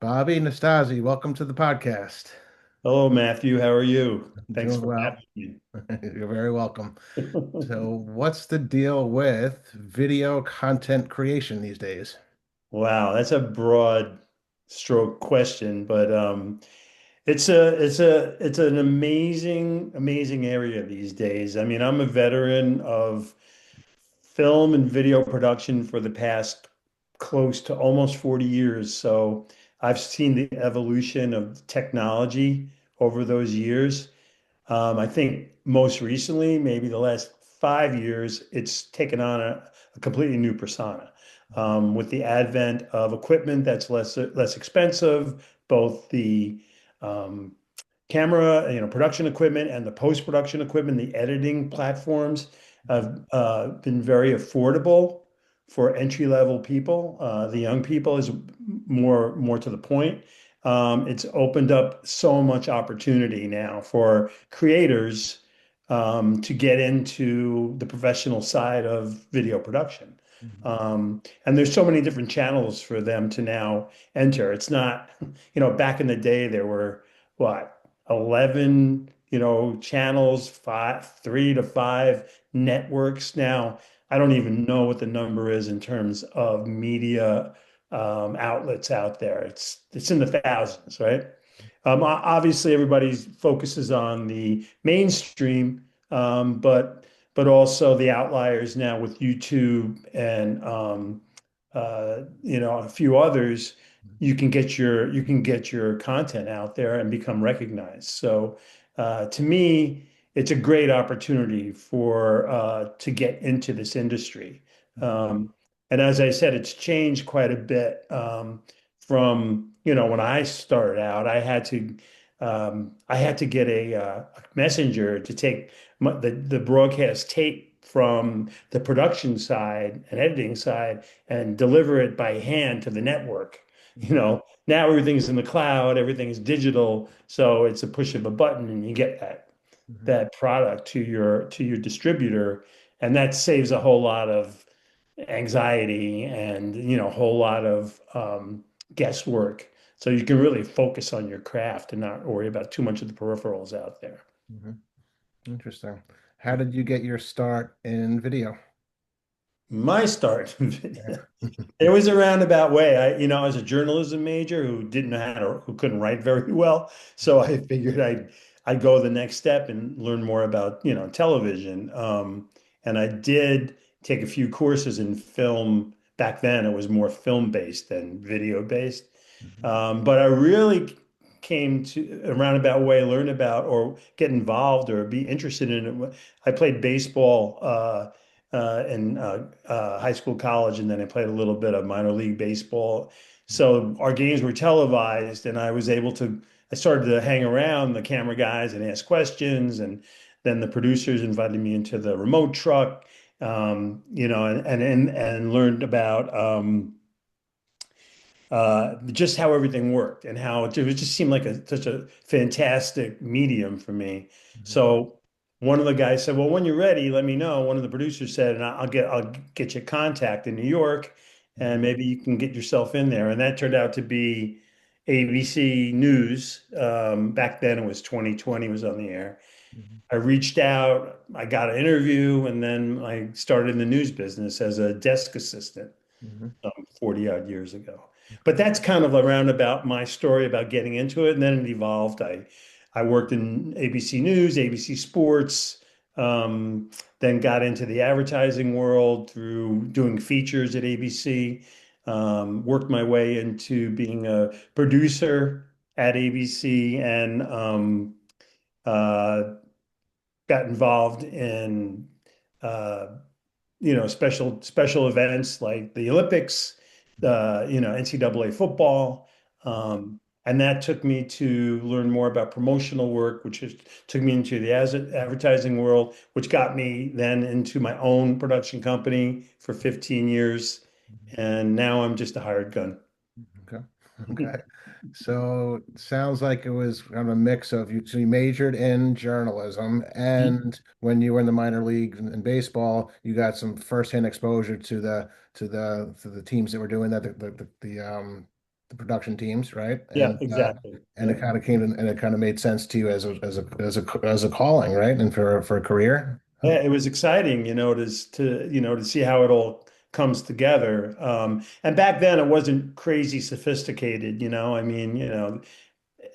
Bobby Nastasi, welcome to the podcast. Hello, Matthew. How are you? Thanks Doing for well. having me. You're very welcome. So, what's the deal with video content creation these days? Wow, that's a broad stroke question, but it's an amazing area these days. I mean, I'm a veteran of film and video production for the past close to almost 40 years. So I've seen the evolution of technology over those years. I think most recently, maybe the last 5 years, it's taken on a completely new persona. With the advent of equipment that's less expensive, both the um, camera, production equipment and the post-production equipment, the editing platforms have been very affordable for entry-level people. The young people is more to the point. It's opened up so much opportunity now for creators to get into the professional side of video production. Mhm. And there's so many different channels for them to now enter. It's not, back in the day, there were what, 11, channels, 3 to 5 networks. Now, I don't even know what the number is in terms of media outlets out there. It's in the thousands, right? Obviously, everybody focuses on the mainstream, but also the outliers now with YouTube and a few others. You can get your content out there and become recognized. So, to me, it's a great opportunity for to get into this industry. Um, and as I said, it's changed quite a bit. From when I started out, I had to get a messenger to take the broadcast tape from the production side and editing side and deliver it by hand to the network. Now everything's in the cloud, everything is digital, so it's a push of a button and you get Mhm. that product to your distributor, and that saves a whole lot of anxiety and a whole lot of guesswork. So you can really focus on your craft and not worry about too much of the peripherals out there. Mhm. Interesting. How did you get your start in video? My start, Yeah. it was a roundabout way. I was a journalism major who didn't know who couldn't write very well. So I figured I'd go the next step and learn more about, television. And I did take a few courses in film. Back then, it was more film based than video based. Mhm. But I really came to a roundabout way, learn about or get involved or be interested in it. I played baseball in high school, college, and then I played a little bit of minor league baseball. So our games were televised, and I started to hang around the camera guys and ask questions, and then the producers invited me into the remote truck, and learned about just how everything worked and how it just seemed like such a fantastic medium for me. Mhm. So one of the guys said, "Well, when you're ready, let me know." One of the producers said, "And I'll get you contact in New York, and Mhm. maybe you can get yourself in there." And that turned out to be ABC News. Back then, it was 2020 was on the air. Mhm. I reached out, I got an interview, and then I started in the news business as a desk assistant Mhm. 40 odd years ago. But Okay. that's kind of around about my story about getting into it. And then it evolved. I worked in ABC News, ABC Sports, um, then got into the advertising world through doing features at ABC, worked my way into being a producer at ABC, and uh, got involved in uh, special events like the Olympics, NCAA football. And that took me to learn more about promotional work, took me into the advertising world, which got me then into my own production company for 15 years. Mhm. And now I'm just a hired gun. Okay. Okay. So it sounds like it was kind of a mix of you. So you majored in journalism, and when you were in the minor league in baseball, you got some firsthand exposure to the teams that were doing that, the the production teams, right? Yeah, exactly. And Yeah. it kind of came and it kind of made sense to you as a calling, right? And for a career. Yeah, it was exciting, to see how it all comes together. And back then it wasn't crazy sophisticated, I mean,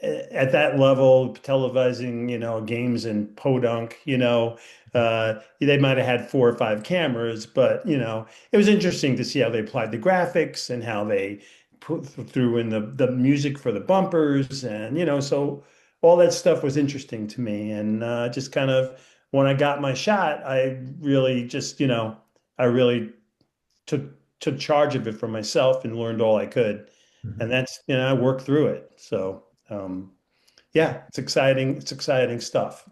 at that level, televising, games in podunk, they might have had 4 or 5 cameras, but it was interesting to see how they applied the graphics and how they threw in the music for the bumpers, and so all that stuff was interesting to me, and just kind of when I got my shot, I really just, I really took took charge of it for myself and learned all I could, and Mhm. that's, I worked through it. So. Yeah, it's exciting. It's exciting stuff.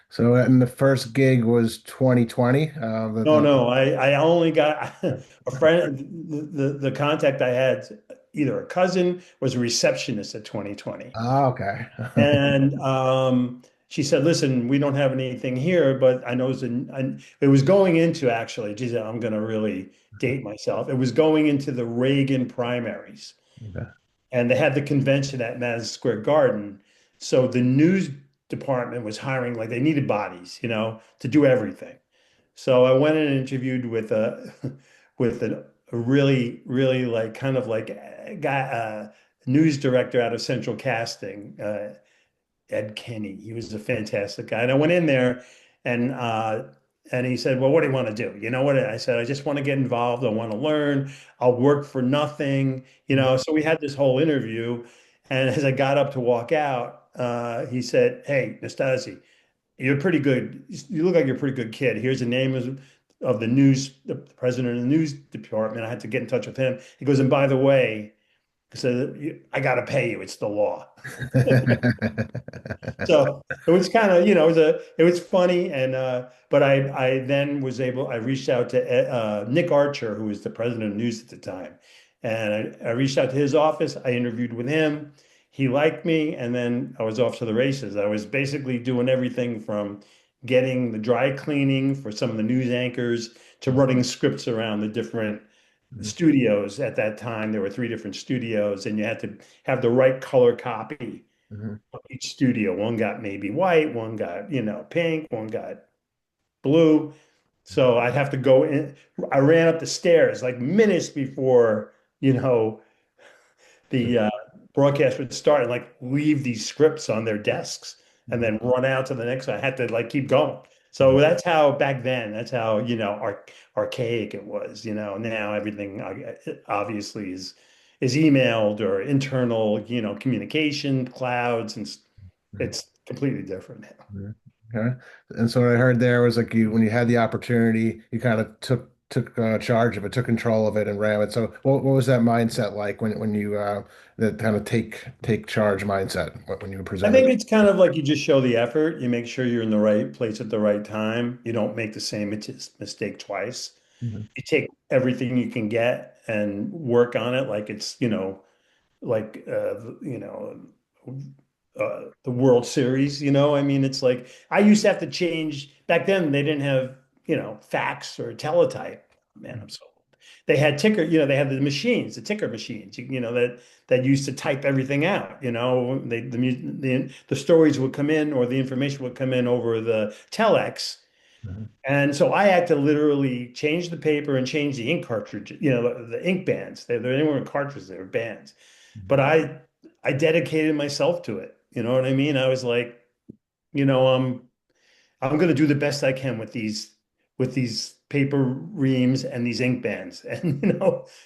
So, and the first gig was 2020. No, no, I only got a friend. The contact I had, either a cousin was a receptionist at 2020, Okay. and she said, "Listen, we don't have anything here, but I know it was going into, actually. Geez, I'm going to really date myself. It was going into the Reagan primaries." Okay. And they had the convention at Madison Square Garden. So the news department was hiring, like, they needed bodies, to do everything. So I went and interviewed with a with a really, really, like, kind of like a guy, news director out of Central Casting, Ed Kenny. He was a fantastic guy. And I went in there, and he said, "Well, what do you want to do?" You know what? I said, "I just want to get involved. I want to learn. I'll work for nothing." So we had this whole interview. And as I got up to walk out, he said, "Hey, Nastasi, you're pretty good. You look like you're a pretty good kid. Here's the name of the president of the news department." I had to get in touch with him. He goes, "And by the way," he said, "I got to pay you. It's the law." So it was kind of, it was funny. And but I then I reached out to Nick Archer, who was the president of news at the time. And I reached out to his office. I interviewed with him. He liked me, and then I was off to the races. I was basically doing everything from getting the dry cleaning for some of the news anchors to running scripts around the different studios. At that time, there were 3 different studios, and you had to have the right color copy Mhm. each studio. One got maybe white, one got, pink, one got blue. So I'd have to go in. I ran up the stairs like minutes before, you know, the broadcast would start, and like leave these scripts on their desks and Mhm. then run out to the next one. I had to like keep going. So that's how back then, that's how, archaic it was. Now everything obviously is emailed or internal, communication clouds, and it's completely different now. Mhm. Okay. And so what I heard there was like when you had the opportunity, you kind of took charge of it, took control of it, and ran it. So what was that mindset like when you that kind of take charge mindset when you were I presented? think it's kind of like you just show the effort. You make sure you're in the right place at the right time. You don't make the same mistake twice. Mhm. You take everything you can get and work on it like it's, like the World Series. I mean, it's like I used to have to change back then. They didn't have, fax or teletype. Man, I'm so old. They had ticker, they had the machines, the ticker machines, that used to type everything out. The stories would come in, or the information would come in over the telex. Mhm. And so I had to literally change the paper and change the ink cartridge, the ink bands. They weren't cartridges, they were bands. But I dedicated myself to it. You know what I mean? I was like, you know, I'm going to do the best I can with these paper reams and these ink bands. And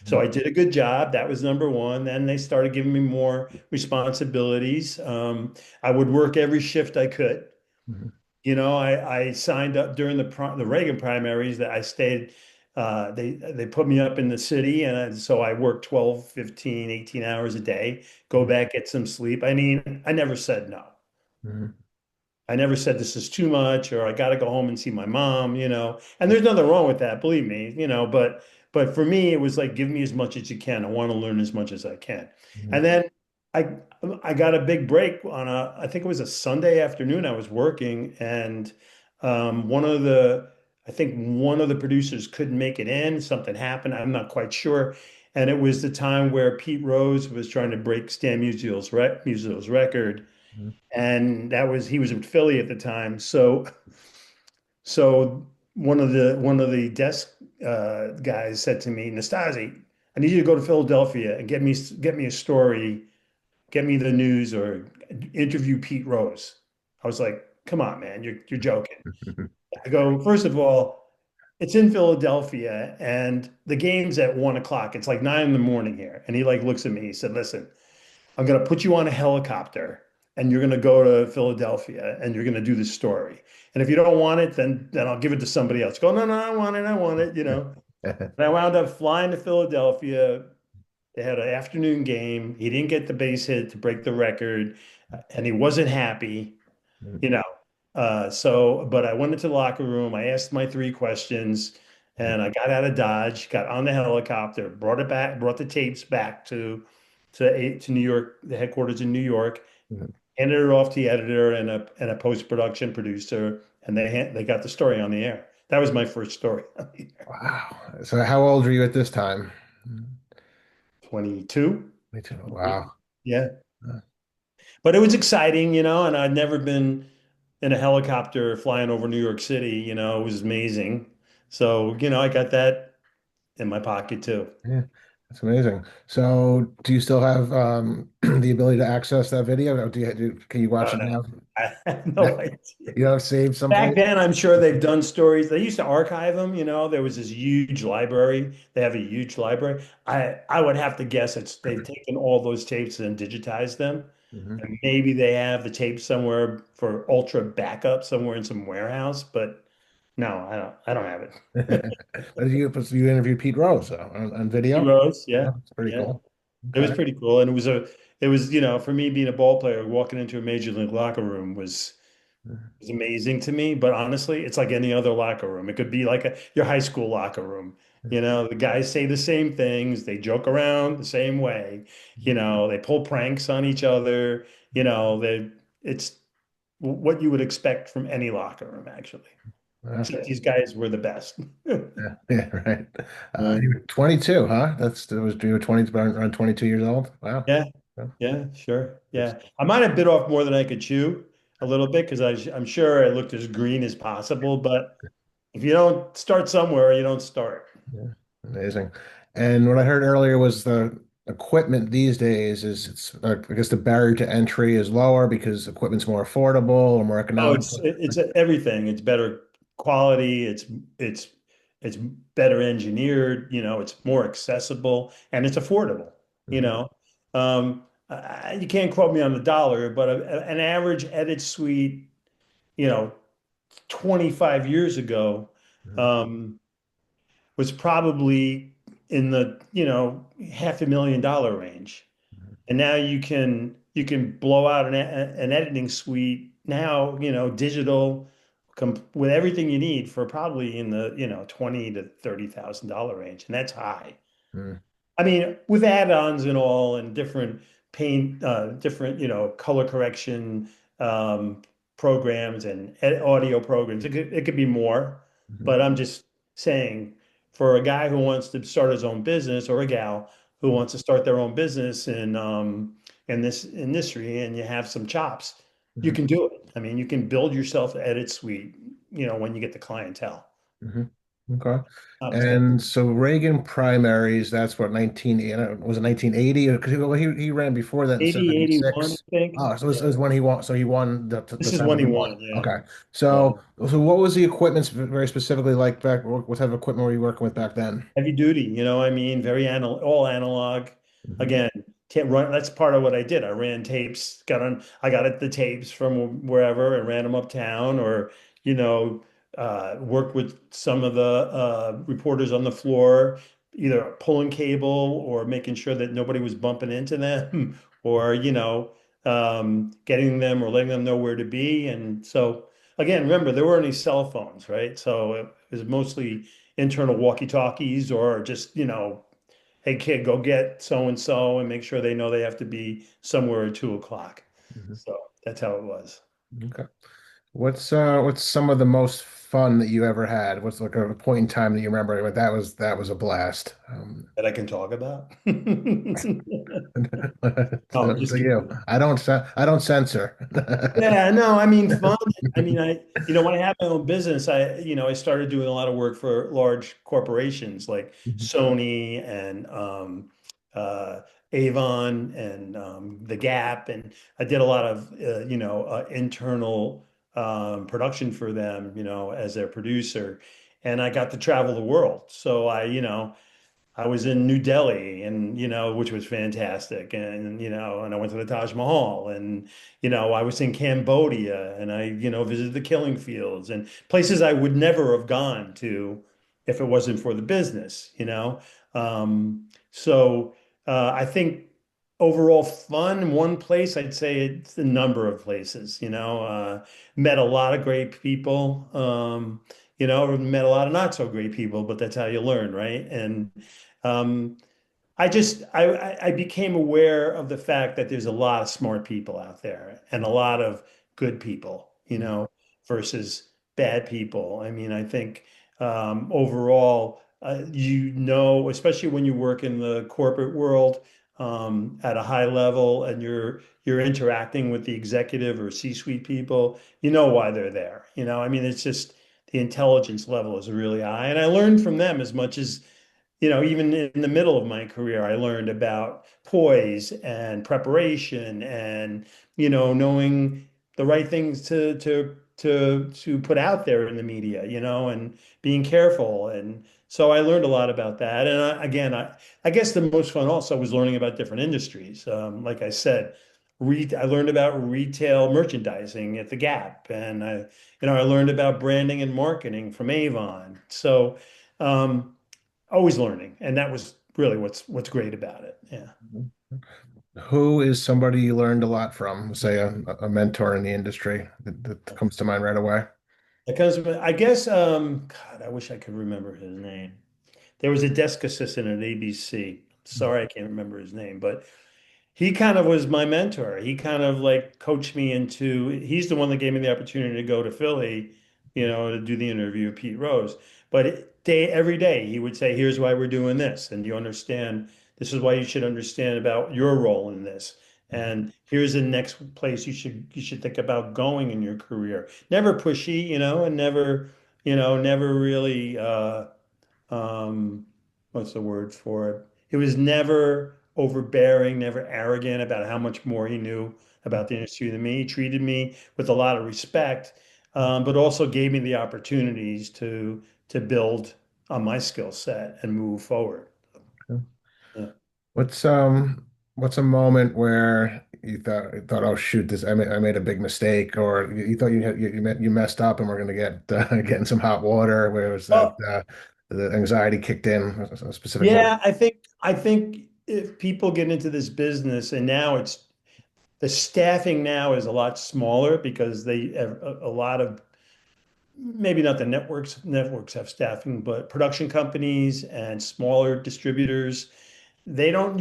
so Mhm. I did a good job. That was number one. Then they started giving me more responsibilities. I would work every shift I could. Mhm. I signed up during the Reagan primaries, that I stayed. They put me up in the city, and so I worked 12, 15, 18 hours a day, go back, get some sleep. I mean, I never said no. Mhm. I never said this is too much, or I got to go home and see my mom. And there's nothing wrong with that, believe me, but for me, it was like, give me as much as you can. I want to learn as much as I can. Mhm. And then I I got a big break on I think it was a Sunday afternoon. I was working, and one of the I think one of the producers couldn't make it in. Something happened. I'm not quite sure. And it was the time where Pete Rose was trying to break Stan Musial's record, Mhm. and that was he was in Philly at the time. So one of the desk guys said to me, Nastasi, I need you to go to Philadelphia and get me a story, get me the news, or interview Pete Rose. I was like, come on, man, you're joking. I go, first of all, it's in Philadelphia and the game's at 1 o'clock. It's like 9 in the morning here. And he like looks at me. He said, listen, I'm gonna put you on a helicopter and you're gonna go to Philadelphia and you're gonna do this story. And if you don't want it, then I'll give it to somebody else. Go, no, no, I want it, I want it. And I wound up flying to Philadelphia. They had an afternoon game. He didn't get the base hit to break the record, and he wasn't happy you know. But I went into the locker room. I asked my three questions, and I got out of Dodge, got on the helicopter, brought it back, brought the tapes back to New York, the headquarters in New York, handed it off to the editor and a post-production producer, and they got the story on the air. That was my first story on the air. Wow. So how old were you at this time? 22. Me too. Wow. Yeah. But it was exciting, and I'd never been in a helicopter flying over New York City, it was amazing. So, I got that in my pocket too. Yeah, that's amazing. So, do you still have the ability to access that video? Or can you watch Oh it no, now? I have no idea. You know, saved Back someplace? then, I'm sure they've done stories. They used to archive them, there was this huge library. They have a huge library. I would have to guess they've taken all those tapes and digitized them. Hmm. And maybe they have the tapes somewhere for ultra backup somewhere in some warehouse, but no, I don't have it. You interviewed Pete Rose on He video? rose, Yeah, yeah, it's pretty yeah. cool. It was Okay. pretty cool, and for me being a ball player, walking into a major league locker room was amazing to me. But honestly, it's like any other locker room. It could be like your high school locker room. The guys say the same things, they joke around the same way. They pull pranks on each other. It's what you would expect from any locker room, actually. Yeah, Except these guys were the best. yeah, yeah, right. Yeah. You were 22, huh? You were 20, around 22 years old. Wow. Yeah. Yeah. Yeah, sure. It's- Yeah. I might have bit off more than I could chew a little bit because I'm sure I looked as green as possible. But if you don't start somewhere, you don't start. yeah, amazing. And what I heard earlier was the equipment these days I guess the barrier to entry is lower because equipment's more affordable or more Oh, it's economical. it's everything. It's better quality. It's better engineered. It's more accessible and it's affordable. You Mhm, know, you can't quote me on the dollar, but an average edit suite, you know, 25 years ago. mhm, Um, was probably in the, $500,000 range. And now you can blow out an editing suite now, digital with everything you need for probably in the, 20 to $30,000 range. And that's high. mhm, I mean, with add-ons and all and different paint, different, color correction um, programs and audio programs, it could be more. mhm, But I'm just saying, for a guy who wants to start his own business or a gal who mhm, wants to start their own business in this industry and you have some chops, you mhm, can do it. I mean, you can build yourself an edit suite, when you get the clientele. mhm. Okay. Not expensive. And so Reagan primaries, that's what, was it 1980? Because he ran before that in 80, 81, I 76. think. Oh, so it Yeah. was when he won. So he won the This is when he 71. won, yeah. Okay. Yeah. So what was the equipment very specifically like back? What type of equipment were you working with back then? Heavy duty, I mean, all analog. Mhm, Again, can't run. That's part of what I did. I ran tapes, I got the tapes from wherever and ran them uptown or, you know, worked with some of the reporters on the floor, either pulling cable or making sure that nobody was bumping into them or, getting them or letting them know where to be. And so, again, remember, there weren't any cell phones, right? So it was mostly internal walkie-talkies or just, hey kid, go get so and so and make sure they know they have to be somewhere at 2 o'clock. mhm. So that's how it was. Okay. What's some of the most fun that you ever had? What's like a point in time that you remember like, that was a blast. that I can talk about. It's Oh, up just to you. kidding. I don't censor. Yeah, no, I mean, fun. I mean, when I had my own business, I started doing a lot of work for large corporations like Mhm. Sony and uh, Avon and The Gap, and I did a lot of internal production for them, as their producer, and I got to travel the world. So I was in New Delhi and which was fantastic, and and I went to the Taj Mahal, and I was in Cambodia, and I visited the killing fields and places I would never have gone to if it wasn't for the business. So I think overall fun in one place, I'd say it's a number of places. Met a lot of great people. Met a lot of not so great people, but that's how you learn, right? And um, I became aware of the fact that there's a lot of smart people out there and a lot of good people, versus bad people. I mean, I think overall, especially when you work in the corporate world at a high level and you're interacting with the executive or C-suite people, you know why they're there. I mean, it's just the intelligence level is really high, and I learned from them as much as even in the middle of my career, I learned about poise and preparation and, knowing the right things to put out there in the media, and being careful. And so I learned a lot about that. And again, I guess the most fun also was learning about different industries. Like I said, I learned about retail merchandising at the Gap, and I learned about branding and marketing from Avon. So, always learning, and that was really what's great about it. Yeah. Who is somebody you learned a lot from? Say a mentor in the industry that comes to mind right away. Because I guess God, I wish I could remember his name. There was a desk assistant at ABC. Sorry, I can't remember his name, but he kind of was my mentor. He kind of like coached me he's the one that gave me the opportunity to go to Philly, to do the interview with Pete Rose. But every day he would say, here's why we're doing this. And you understand, this is why you should understand about your role in this. And here's the next place you should think about going in your career. Never pushy, and never really um, what's the word for it? It was never overbearing, never arrogant about how much more he knew about the industry than me. He treated me with a lot of respect, but also gave me the opportunities to build on my skill set and move forward. Yeah. What's um what's a moment where you thought, oh shoot, I made a big mistake, or you thought you messed up and we're gonna get in some hot water, where it was that Oh, the anxiety kicked in, a specific moment. yeah, I think if people get into this business, and now it's the staffing now is a lot smaller because they have a lot of, maybe not the networks have staffing, but production companies and smaller distributors, they don't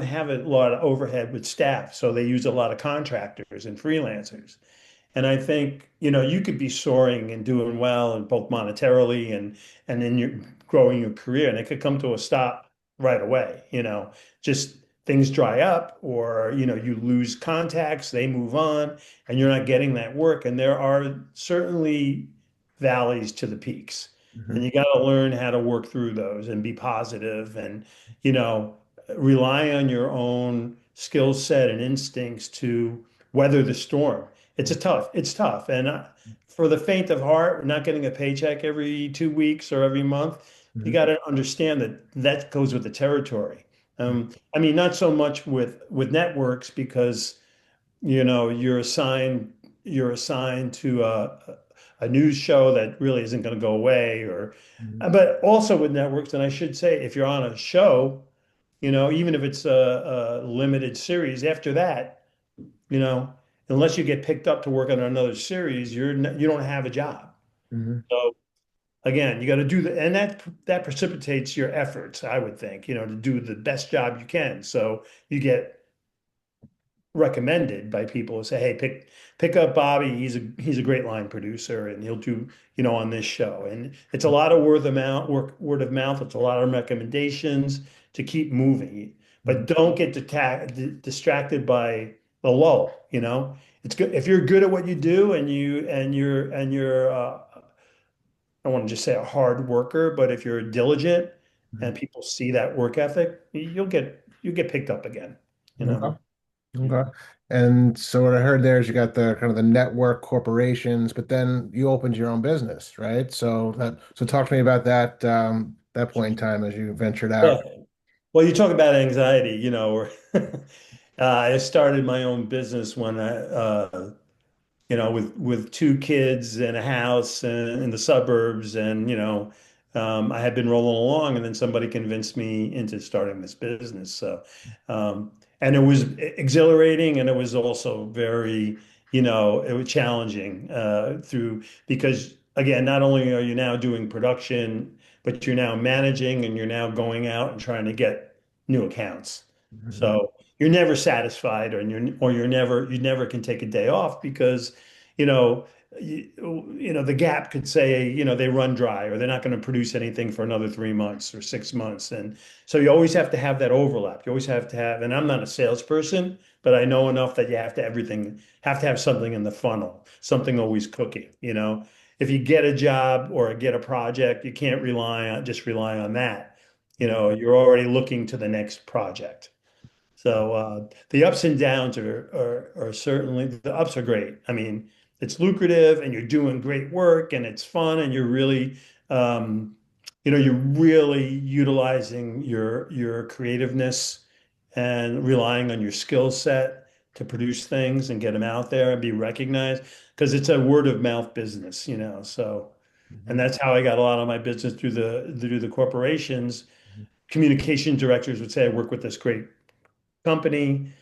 have a lot of overhead with staff, so they use a lot of contractors and freelancers. And I think, you could be soaring and doing well, and both monetarily and in your growing your career, and it could come to a stop right away. Just things dry up, or you lose contacts, they move on, and you're not getting that work. And there are certainly valleys to the peaks, and Mhm. you got to learn how to work through those and be positive, and you know rely on your own skill set and instincts to weather the storm. It's tough. And for the faint of heart, not getting a paycheck every 2 weeks or every month, you Mhm. got to understand that that goes with the territory. I mean, not so much with networks, because you're assigned to a news show that really isn't going to go away, or Mhm. but also with networks. And I should say, if you're on a show, even if it's a limited series, after that, you know, unless you get picked up to work on another series, you don't have a job. Mhm. So again, you got to do and that precipitates your efforts, I would think, to do the best job you can. So you get recommended by people who say, "Hey, pick up Bobby. He's a great line producer, and he'll do on this show." And it's a lot of word of mouth. It's a lot of recommendations to keep moving, but Mhm. don't get distracted by the lull. It's good if you're good at what you do, and you're I don't want to just say a hard worker, but if you're diligent and Mhm. people see that work ethic, you'll get picked up again, you know. Okay. Okay. And so what I heard there is you got the kind of the network corporations, but then you opened your own business, right? So talk to me about that point in time as you ventured Yeah. out. Well, you talk about anxiety, or I started my own business when with two kids and a house in the suburbs, and I had been rolling along, and then somebody convinced me into starting this business. So, and it was exhilarating, and it was also very, it was challenging through because again, not only are you now doing production, but you're now managing, and you're now going out and trying to get new accounts. Mhm. So you're never satisfied, you never can take a day off because you know, the Gap could say, they run dry or they're not going to produce anything for another 3 months or 6 months. And so you always have to have that overlap. You always have to have, and I'm not a salesperson, but I know enough that you have to have something in the funnel, something always cooking, If you get a job or get a project, you can't just rely on that. You're already looking to the next project. So the ups and downs are certainly the ups are great. I mean, it's lucrative and you're doing great work and it's fun and um, you're really utilizing your creativeness and relying on your skill set to produce things and get them out there and be recognized because it's a word of mouth business. So, and Mhm. that's how I got a lot of my business through the corporations. Communication directors would say, I work with this great company,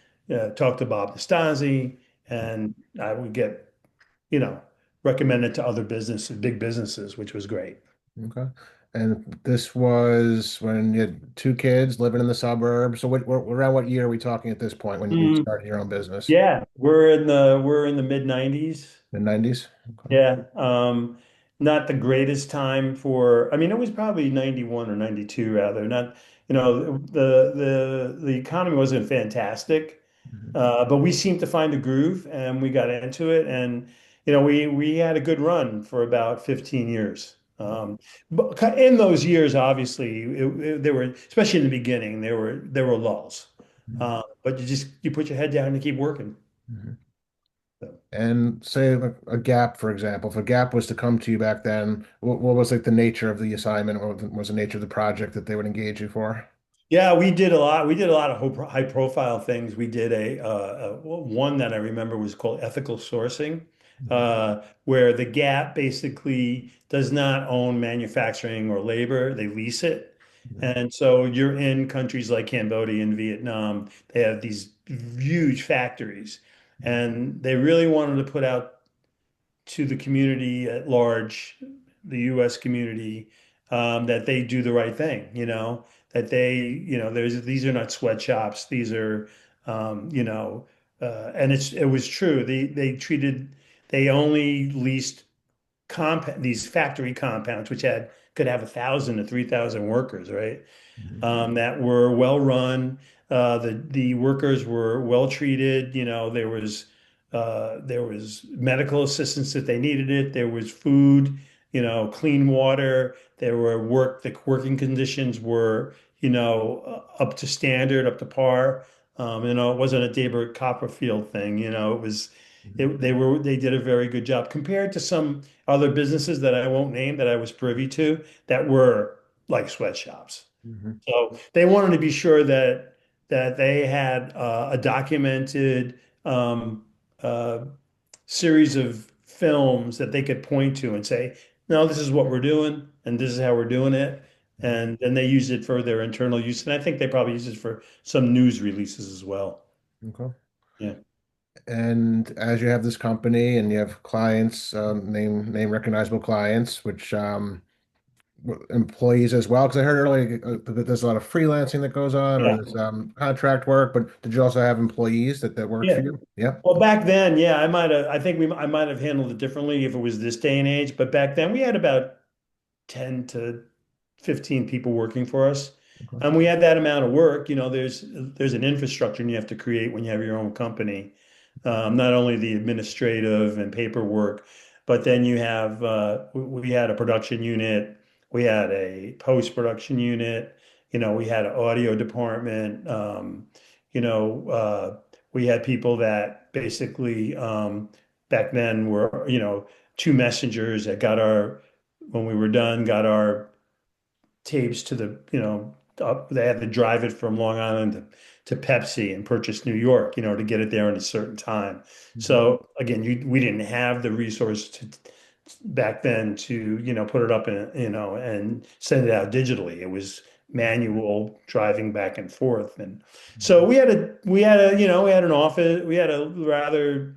talk to Bob Nastasi, and I would get, you know, recommended to other businesses, big businesses, which was great. Okay. And this was when you had two kids living in the suburbs. So around what year are we talking at this point when you Mm, started your own business? yeah, we're in the mid 90s. The 90s? Okay. Yeah. Not the greatest time I mean, it was probably 91 or 92 rather. Not, the economy wasn't fantastic. Mhm. But we seemed to find a groove and we got into it. And, we had a good run for about 15 years. But in those years, obviously, there were, especially in the beginning, there were lulls. Mhm. But you put your head down and keep working. Mhm. So, And say like a Gap, for example, if a Gap was to come to you back then, what was like the nature of the assignment or what was the nature of the project that they would engage you for? yeah, we did a lot. We did a lot of high profile things. We did one that I remember was called ethical sourcing, Mhm. where the Gap basically does not own manufacturing or labor; they lease it. Mhm. And so you're in countries like Cambodia and Vietnam. They have these huge factories, and they really wanted to put out to the community at large, the U.S. community, that they do the right thing, that these are not sweatshops. These are, and it was true. They only leased these factory compounds, which could have 1,000 to 3,000 workers, right? Mhm. That were well run. The workers were well treated. There was medical assistance if they needed it. There was food, clean water. The working conditions were, up to standard, up to par. It wasn't a David Copperfield thing. They did a very good job compared to some other businesses that I won't name that I was privy to that were like sweatshops. Mhm. So they wanted to be sure that they had a documented uh, series of films that they could point to and say, no, this is what we're doing, and this is how we're doing it. Mhm. And then they use it for their internal use. And I think they probably use it for some news releases as well. Okay. Yeah. And as you have this company and you have clients, name recognizable clients, which employees as well? Because I heard earlier that there's a lot of freelancing that goes on, or Yeah. there's contract work. But did you also have employees that worked for Yeah. you? Yeah. Well, back then, yeah, I might have handled it differently if it was this day and age. But back then, we had about 10 to 15 people working for us. Okay. And we had that amount of work. There's an infrastructure you have to create when you have your own company. Not only the administrative and paperwork, but then you have we had a production unit, we had a post-production unit, we had an audio department, we had people that basically back then were, two messengers that got our when we were done, got our tapes to up, they had to drive it from Long Island to Pepsi and purchase New York, to get it there in a certain time. Mhm. So again, we didn't have the resource back then to, put it up and send it out digitally. It was manual driving back and forth. And so we had an office, we had a rather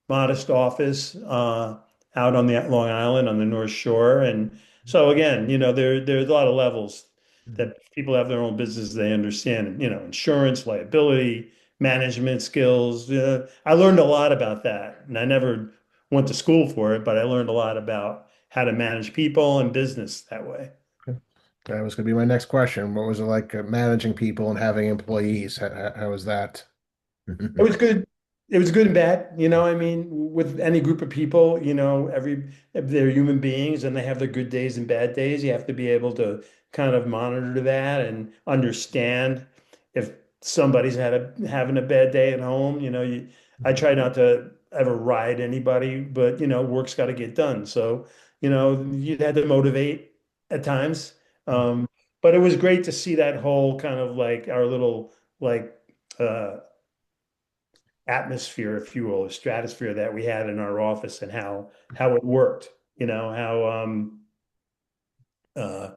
modest office out on the Long Island on the North Shore. And so again, there's a lot of levels Mhm. that people have their own business. They understand, insurance, liability, management skills. I learned a lot about that, and I never went to school for it, but I learned a lot about how to manage people and business that way. Okay. That was going to be my next question. What was it like managing people and having employees? How was that? It was good. It was good and bad. I mean, with any group of people, they're human beings and they have their good days and bad days. You have to be able to kind of monitor that and understand if somebody's having a bad day at home. I try not to ever ride anybody, but work's got to get done. So, you had to motivate at times. Um, but it was great to see that whole kind of like our little like atmosphere, if you will, a stratosphere that we had in our office and how it worked. How uh,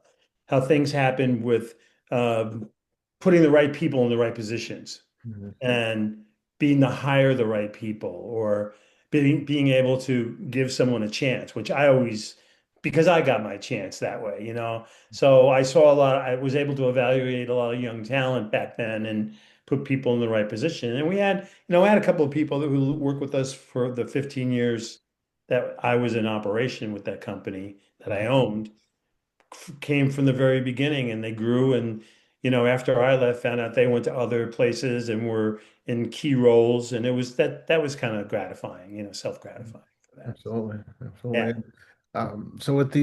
how things happened with putting the right people in the right positions Mhm. and being to hire the right people or being able to give someone a chance, which I always, because I got my chance that way, So I was able to evaluate a lot of young talent back then and put people in the right position. And I had a couple of people who worked with us for the 15 years that I was in operation with that company that I owned came from the very beginning and they grew and after I left found out they went to other places and were in key roles and that was kind of gratifying, self-gratifying for that. Absolutely, Yeah. absolutely. So with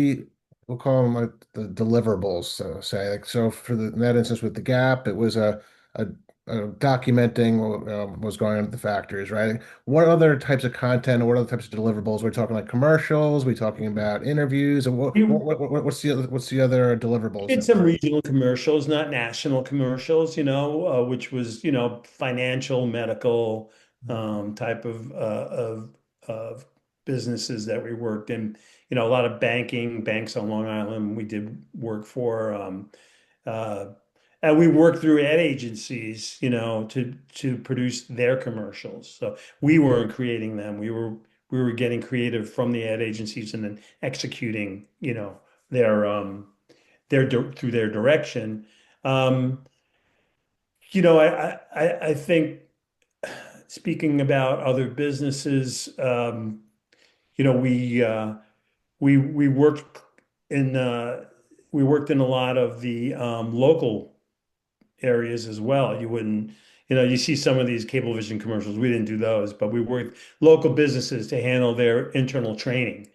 we'll call them like the deliverables. So say like so for in that instance with the Gap, it was a, a documenting what was going on at the factories, right? What other types of content or what other types of deliverables? We're talking like commercials. We're talking about interviews, and We what's the other deliverables did that some were? regional commercials, not national commercials, which was, financial, medical type of businesses that we worked in. A lot of banks on Long Island we did work for. Uh, and we worked through ad agencies, to produce their commercials. So we weren't creating them. We were getting creative from the ad agencies and then executing, their through their direction. Um, I think speaking about other businesses, you know, we uh, we worked in we worked in a lot of the local areas as well. You see some of these Cablevision commercials. We didn't do those, but we worked local businesses to handle their internal training.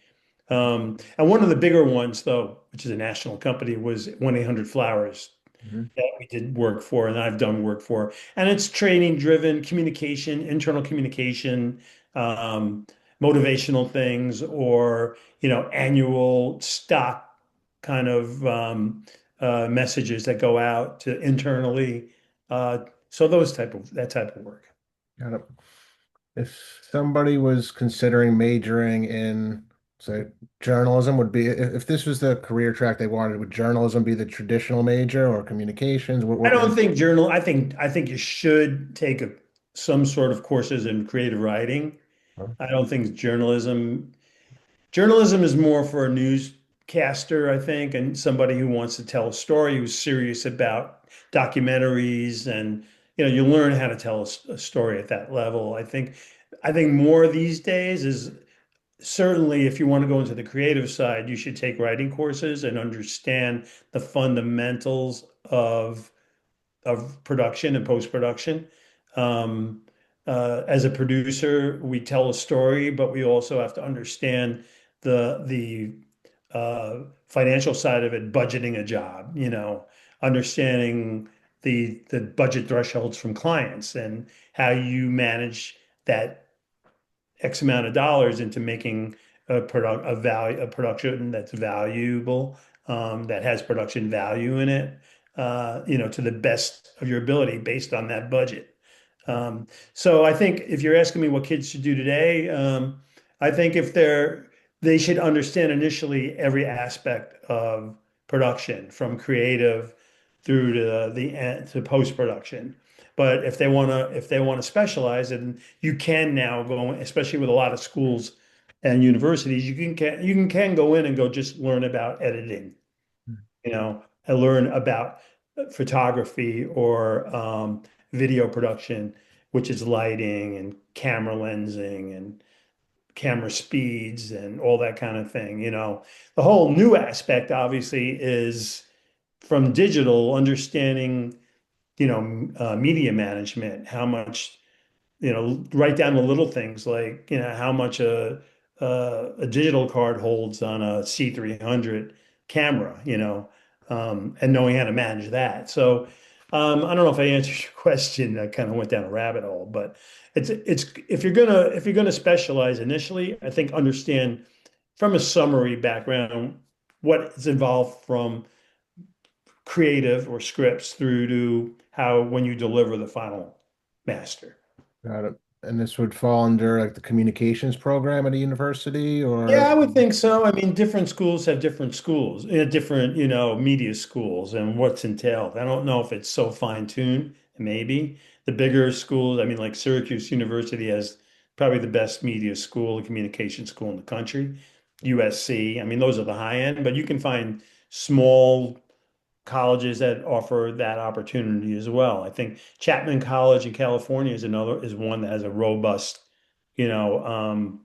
And one of the bigger ones, though, which is a national company, was 1-800-Flowers Mhm. that we did work for and I've done work for. And it's training driven communication, internal communication, um, motivational things, or, annual stock kind of messages that go out to internally. So that type of work. Got it. If somebody was considering majoring in, say, journalism, would be if this was the career track they wanted, would journalism be the traditional major or communications? I don't think journal. I think you should take some sort of courses in creative writing. huh? I don't think journalism. Journalism is more for caster, I think, and somebody who wants to tell a story, who's serious about documentaries, and you learn how to tell a story at that level. I think more these days is certainly if you want to go into the creative side, you should take writing courses and understand the fundamentals of production and post-production. Um, as a producer, we tell a story, but we also have to understand the financial side of it, budgeting a job, understanding the budget thresholds from clients and how you manage that X amount of dollars into making a production that's valuable, that has production value in it, to the best of your ability based on that budget. So I think if you're asking me what kids should do today, I think they should understand initially every aspect of production, from creative through to to post production. But if they want to specialize, and you can now go, especially with a lot of schools and universities, you can go in and go just learn about editing, and learn about photography or video production, which is lighting and camera lensing and camera speeds and all that kind of thing. The whole new aspect, obviously, is from digital understanding, media management, how much, write down the little things like, how much a digital card holds on a C300 camera, and knowing how to manage that. So, I don't know if I answered your question. I kind of went down a rabbit hole, but it's if you're gonna specialize initially, I think understand from a summary background what is involved from creative or scripts through to how when you deliver the final master. Got it. And this would fall under like the communications program at a university Yeah, or I would think so. I mean, different schools have different schools, different, media schools and what's entailed. I don't know if it's so fine-tuned, maybe. The bigger schools, I mean, like Syracuse University has probably the best media school, and communication school in the country. USC, I mean, those are the high end, but you can find small colleges that offer that opportunity as well. I think Chapman College in California is one that has a robust, you know, um,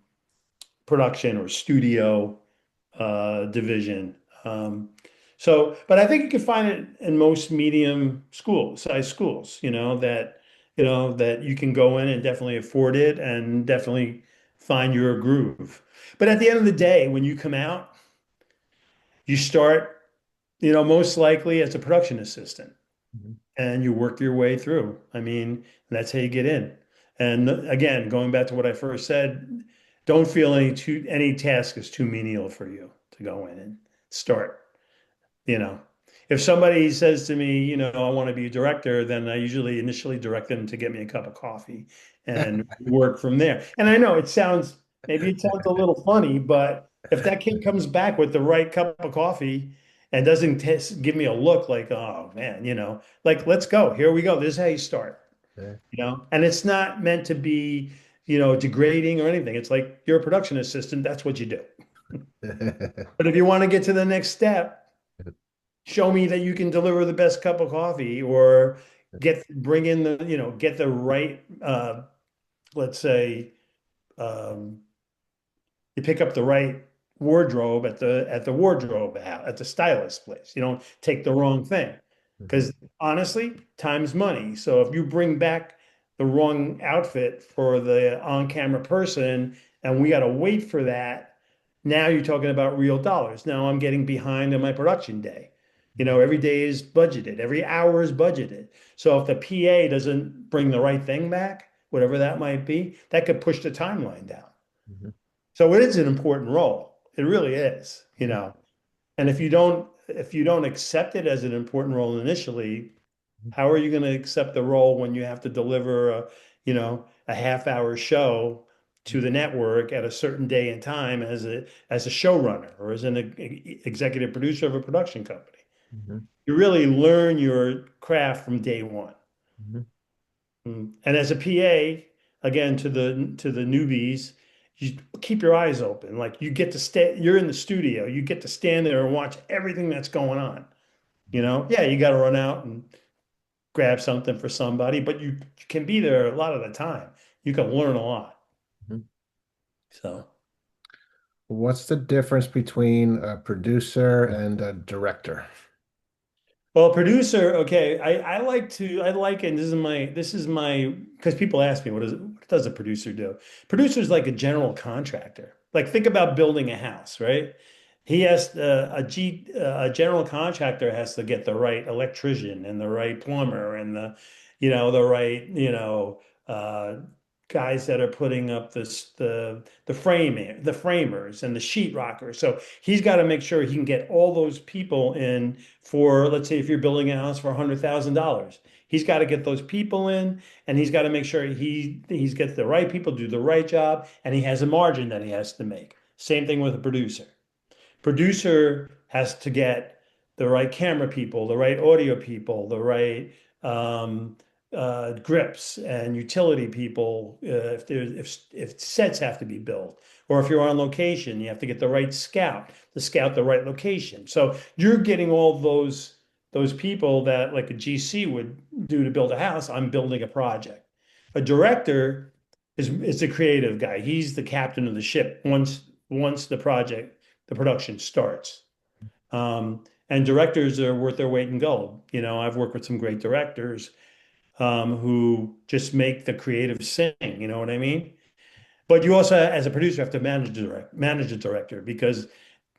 production or studio division. But I think you can find it in most medium size schools, that you can go in and definitely afford it and definitely find your groove. But at the end of the day, when you come out, you start, most likely as a production assistant Mhm. and you work your way through. I mean, that's how you get in. And again, going back to what I first said, don't feel any task is too menial for you to go in and start. You know, if somebody says to me, I want to be a director, then I usually initially direct them to get me a cup of coffee and work from there. And I know maybe it sounds a little funny, but if that kid comes back with the right cup of coffee and doesn't give me a look like, oh man, like, let's go, here we go. This is how you start, Yeah. and it's not meant to be, degrading or anything. It's like you're a production assistant. That's what you do. But if you want to get to the next step, show me that you can deliver the best cup of coffee or bring in get the right, let's say, um, you pick up the right wardrobe at the wardrobe at the stylist place. You don't take the wrong thing. Mhm. Because honestly, time's money. So if you bring back the wrong outfit for the on-camera person and we got to wait for that, now you're talking about real dollars. Now I'm getting behind on my production day. Every day is budgeted, every hour is budgeted. So if the PA doesn't bring the right thing back, whatever that might be, that could push the timeline down. Mhm. So it is an important role. It really is. And if you don't accept it as an important role initially, how are you going to accept the role when you have to deliver a half-hour show to the network at a certain day and time as a showrunner or as an executive producer of a production company? Mhm. You really learn your craft from day one. Mhm. And as a PA, again, to the newbies, you keep your eyes open. Like you get to stay, you're in the studio, you get to stand there and watch everything that's going on. Yeah, you got to run out and grab something for somebody, but you can be there a lot of the time. You can learn a lot. Mhm. So. What's the difference between a producer and a director? Well, producer, okay. I like, and this is my, because people ask me, what does a producer do? Producer is like a general contractor. Like think about building a house, right? He has a general contractor has to get the right electrician and the right plumber and the right, uh, guys that are putting up the framers and the sheetrockers. So he's got to make sure he can get all those people in for, let's say, if you're building a house for $100,000, he's got to get those people in, and he's got to make sure he's gets the right people do the right job, and he has a margin that he has to make. Same thing with a producer. Producer has to get the right camera people, the right audio people, the right um, grips and utility people. If sets have to be built, or if you're on location, you have to get the right scout to scout the right location. So you're getting all those people that like a GC would do to build a house. I'm building a project. A director is the creative guy. He's the captain of the ship once the production starts. And directors are worth their weight in gold. I've worked with some great directors who just make the creative sing. You know what I mean? But you also, as a producer, have to manage a director because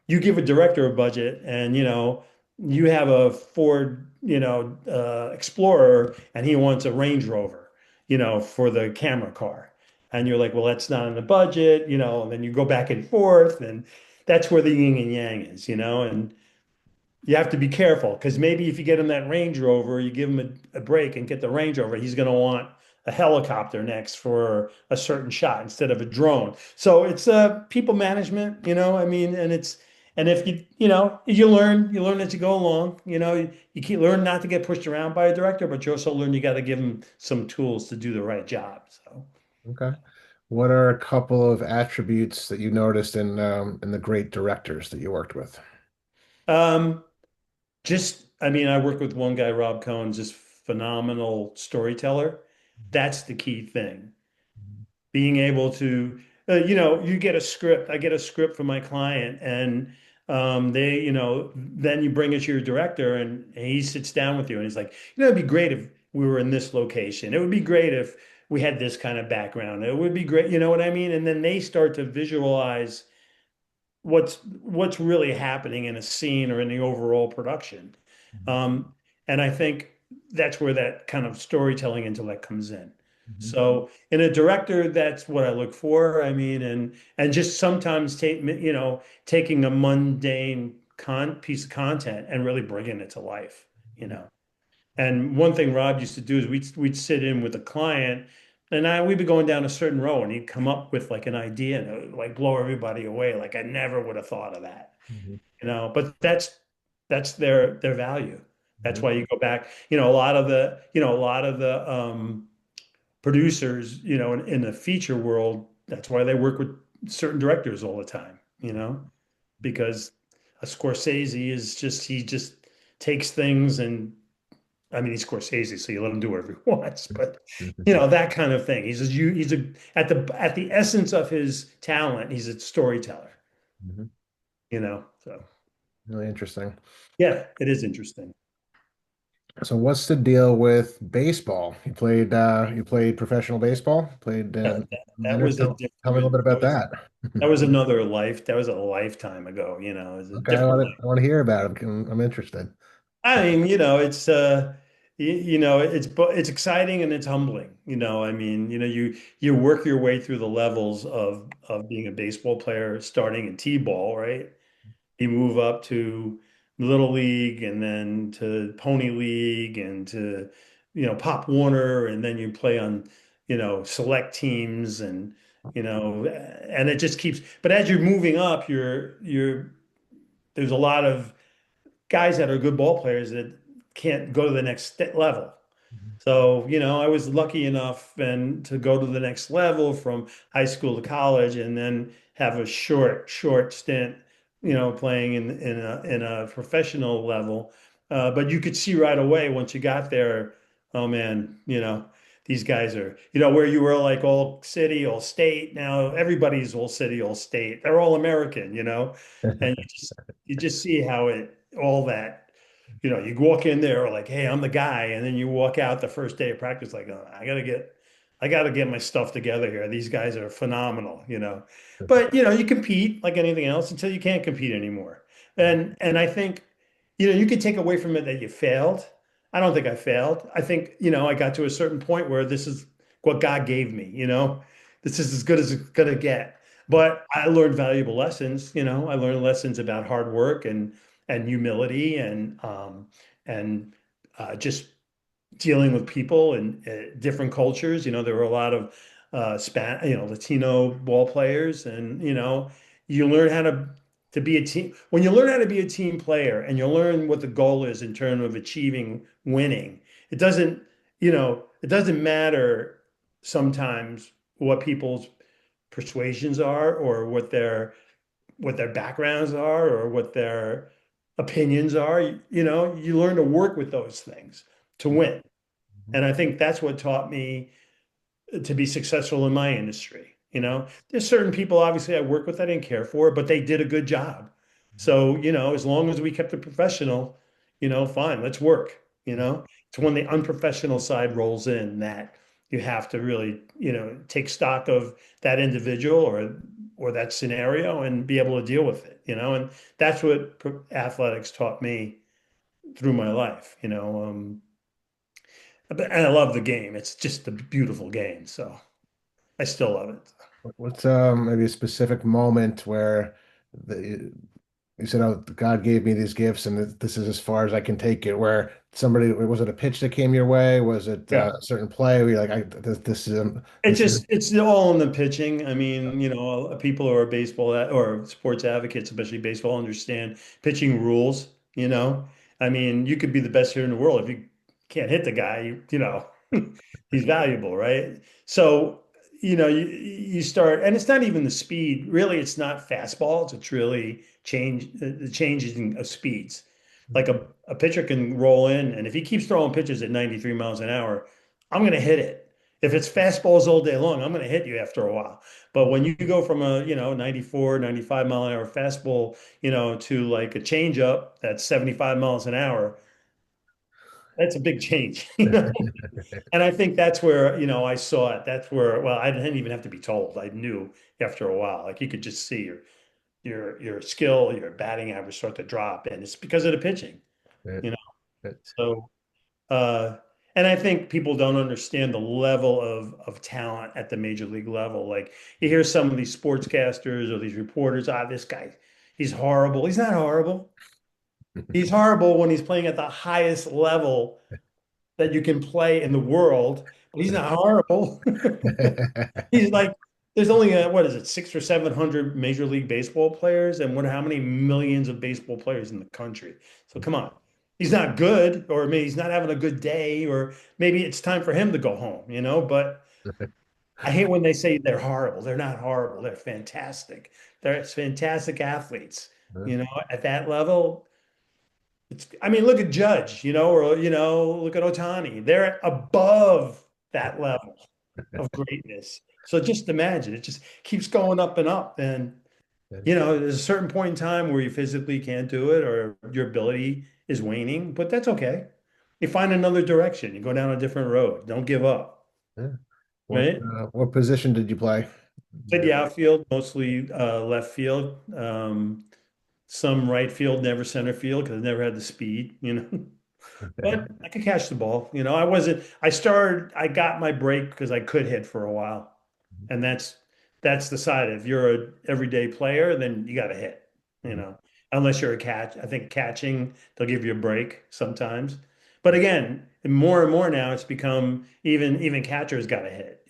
you give a director a budget, and you have a Ford, Explorer, and he wants a Range Rover, for the camera car. And you're like, well, that's not in the budget, and then you go back and forth, and that's where the yin and yang is, and you have to be careful because maybe if you get him that Range Rover, you give him a break and get the Range Rover, he's going to want a helicopter next for a certain shot instead of a drone. So it's people management, I mean, and if you learn as you go along, you keep learn not to get pushed around by a director, but you also learn you got to give him some tools to do the right job. So. Okay. What are a couple of attributes that you noticed in the great directors that you worked with? Um, I mean, I work with one guy, Rob Cohen, just phenomenal storyteller. That's the key thing. Being able to, you get a script. I get a script from my client, and then you bring it to your director, and he sits down with you, and he's like, it'd be great if we were in this location. It would be great if we had this kind of background. It would be great, you know what I mean? And then they start to visualize what's really happening in a scene or in the overall production. Um, and I think that's where that kind of storytelling intellect comes in. Mhm. So in a director, that's what I look for. I mean, and just sometimes taking a mundane piece of content and really bringing it to life, you know. And one thing Rob used to do is we'd sit in with a client, and we'd be going down a certain row, and he'd come up with like an idea, and it would like blow everybody away. Like I never would have thought of that, Mhm. But that's their value. That's Mhm. why you go back. A lot of the producers, in the feature world, that's why they work with certain directors all the time. Because a Scorsese he just takes things and I mean, he's Scorsese, so you let him do whatever he wants. But Mhm. that kind of thing. He's at the essence of his talent, he's a storyteller. Mhm. So Really interesting. yeah, it is interesting. So what's the deal with baseball? You played professional baseball? Played That minor? was a Tell me a little different. bit about that. That was another life. That was a lifetime ago. It was a Okay, I different want life. to I want to hear about it. I'm interested. I mean, it's exciting and it's humbling. I mean, you work your way through the levels of being a baseball player, starting in T-ball, right? You move up to Little League and then to Pony League and to, Pop Warner, and then you play on, select teams and it just keeps, but as you're moving up, there's a lot of guys that are good ball players that can't go to the next level. So, I was lucky enough and to go to the next level from high school to college and then have a short stint, playing in a professional level. But you could see right away once you got there, oh man, these guys are, where you were like all city, all state. Now everybody's all city, all state. They're all American, and you just see how all that you walk in there like, hey, I'm the guy, and then you walk out the first day of practice like, oh, I gotta get my stuff together here. These guys are phenomenal. But you compete like anything else until you can't compete anymore. And I think, you could take away from it that you failed. I don't think I failed. I think, I got to a certain point where this is what God gave me. This is as good as it's gonna get. But I learned valuable lessons. I learned lessons about hard work and humility and just dealing with people and different cultures. There were a lot of Latino ball players, and you learn how to be a team. When you learn how to be a team player, and you learn what the goal is in terms of achieving winning, it doesn't matter sometimes what people's persuasions are or what their backgrounds are or what their opinions are. You learn to work with those things to win. And I think that's what taught me to be successful in my industry. There's certain people obviously I work with I didn't care for, but they did a good job. So, as long as we kept it professional, fine, let's work. It's when the unprofessional side rolls in that you have to really, take stock of that individual or that scenario and be able to deal with it. And that's what athletics taught me through my life. And I love the game. It's just a beautiful game. So I still love it. What's maybe a specific moment where you said, "Oh, God gave me these gifts, and this is as far as I can take it." Where somebody was it a pitch that came your way? Was it Yeah. a certain play where you're like, this is It's this is." just it's all in the pitching. I mean, people who are baseball or sports advocates, especially baseball, understand pitching rules. I mean, you could be the best hitter in the world if you can't hit the guy. He's valuable, right? So you start, and it's not even the speed. Really, it's not fastballs. It's really the changing of speeds. Like a pitcher can roll in, and if he keeps throwing pitches at 93 miles an hour, I'm going to hit it. If it's fastballs all day long, I'm going to hit you after a while. But when you go from a, 94, 95 mile an hour fastball, to like a changeup that's 75 miles an hour, that's a big change. And I think that's where, I saw it. That's where, well, I didn't even have to be told. I knew after a while. Like you could just see your skill, your batting average start to drop. And it's because of the pitching, you know. So uh, and I think people don't understand the level of talent at the major league level. Like you hear some of these sportscasters or these reporters, this guy, he's horrible. He's not horrible. He's horrible when he's playing at the highest level that you can play in the world, but he's not horrible. He's like, there's only what is it, 600 or 700 Major League Baseball players, and how many millions of baseball players in the country? So come on, he's not good, or maybe he's not having a good day, or maybe it's time for him to go home. But I hate when they say they're horrible. They're not horrible. They're fantastic. They're fantastic athletes. At that level, I mean, look at Judge, or look at Otani. They're above that level of greatness. So just imagine it just keeps going up and up. And, there's a certain point in time where you physically can't do it or your ability is waning, but that's okay. You find another direction. You go down a different road. Don't give up, right? What position did you play? Played the outfield, mostly left field, some right field, never center field because I never had the speed. But I could catch the ball. I got my break because I could hit for a while. And that's the side. If you're a everyday player, then you got to hit, unless you're a catch. I think catching, they'll give you a break sometimes. But again, more and more now it's become even catchers got to hit.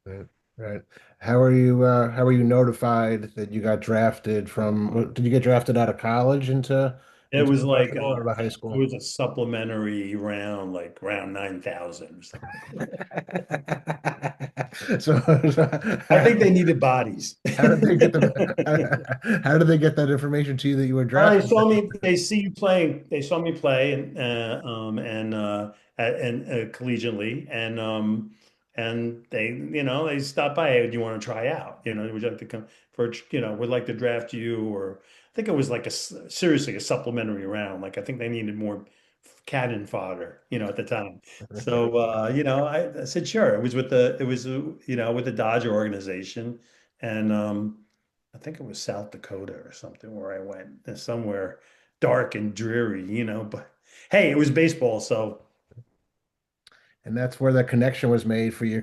Right. Right. How were you notified that you got drafted from, did you get drafted out of college into It into was like professional or about high it school? was a supplementary round, like round 9,000 or something. So, I think they needed bodies. how did they get how did they get that information to you that you were They drafted? saw me. They see you playing. They saw me play collegiately, and they they stopped by. Hey, do you want to try out? Would you like to come for would like to draft you, or I think it was like seriously a supplementary round. Like I think they needed more cannon fodder, at the time. So I said sure. It was with the Dodger organization, and I think it was South Dakota or something where I went, somewhere dark and dreary. But hey, it was baseball, so And that's where the connection was made for your